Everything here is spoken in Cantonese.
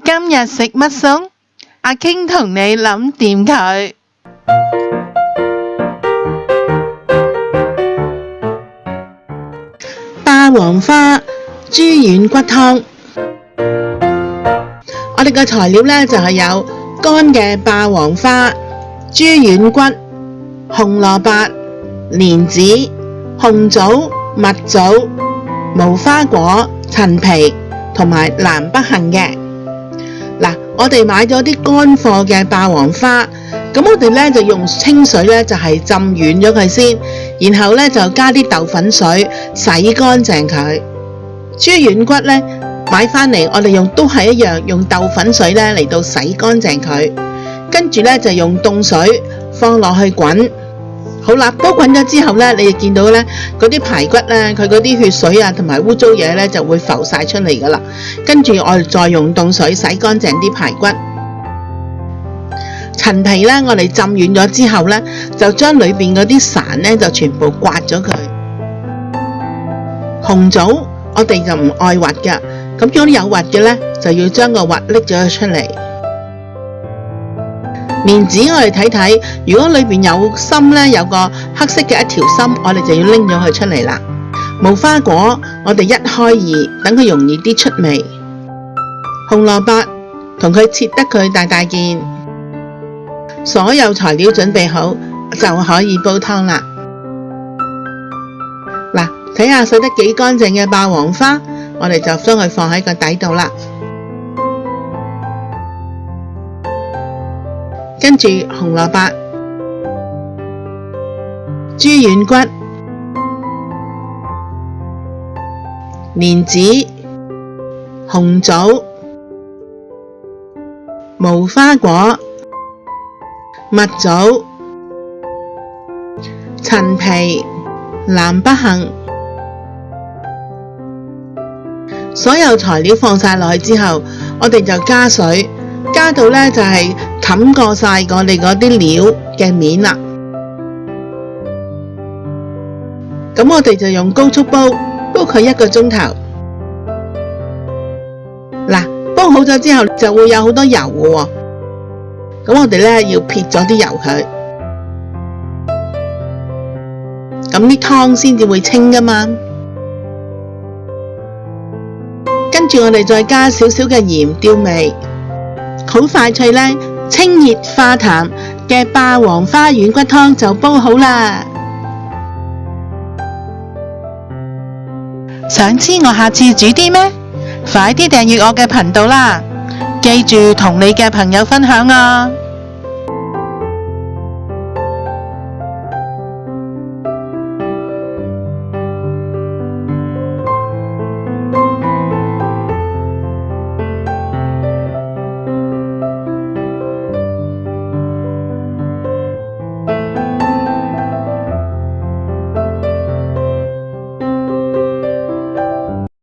今日食乜餸？阿傾同你諗掂佢。霸王花豬軟骨湯。我哋嘅材料呢，就係有乾嘅霸王花、豬軟骨、紅蘿蔔、蓮子、紅棗、蜜棗、無花果、陳皮同埋南北杏嘅。嗱，我哋買咗啲乾貨嘅霸王花，咁我哋呢就用清水呢就係浸軟咗佢先，然後呢就加啲豆粉水洗乾淨佢。豬軟骨呢買返嚟，我哋都係一樣，用豆粉水呢嚟到洗乾淨佢，跟住呢就用凍水放落去滾。好啦，煲滾咗之後呢，你就見到呢嗰啲排骨呢，佢嗰啲血水啊同埋污糟嘢呢就會浮晒出嚟噶啦。跟住我哋再用凍水洗乾淨啲排骨。陳皮呢，我哋浸軟咗之後呢，就將裏邊嗰啲潺呢就全部刮咗佢。紅棗我哋就唔愛核噶，咁如果有核嘅呢，就要將個核拎咗佢出嚟。蓮子我哋睇睇，如果裏邊有心呢，有個黑色嘅一條心，我哋就要拎咗佢出嚟啦。無花果我哋一開二，等佢容易啲出味。紅蘿蔔同佢切得佢大大件。所有材料準備好就可以煲湯啦。嗱，睇下洗得幾乾淨嘅霸王花，我哋就將佢放喺個底度啦。跟住紅蘿蔔、豬軟骨、蓮子、紅棗、無花果、蜜棗、陳皮、南北杏，所有材料放晒落去之後，我哋就加水，加到呢就係冚過晒我哋嗰啲料嘅面啦。咁我哋就用高速煲佢1個鐘頭。嗱，煲好咗之後就會有好多油嘅喎。咁我哋呢要撇咗啲油佢，咁啲湯先至會清噶嘛。跟住我哋再加少少嘅鹽調味，好快脆呢，清熱化痰嘅霸王花軟骨湯就煲好啦。想知我下次煮啲咩？快啲訂閱我嘅頻道啦！記住同你嘅朋友分享啊！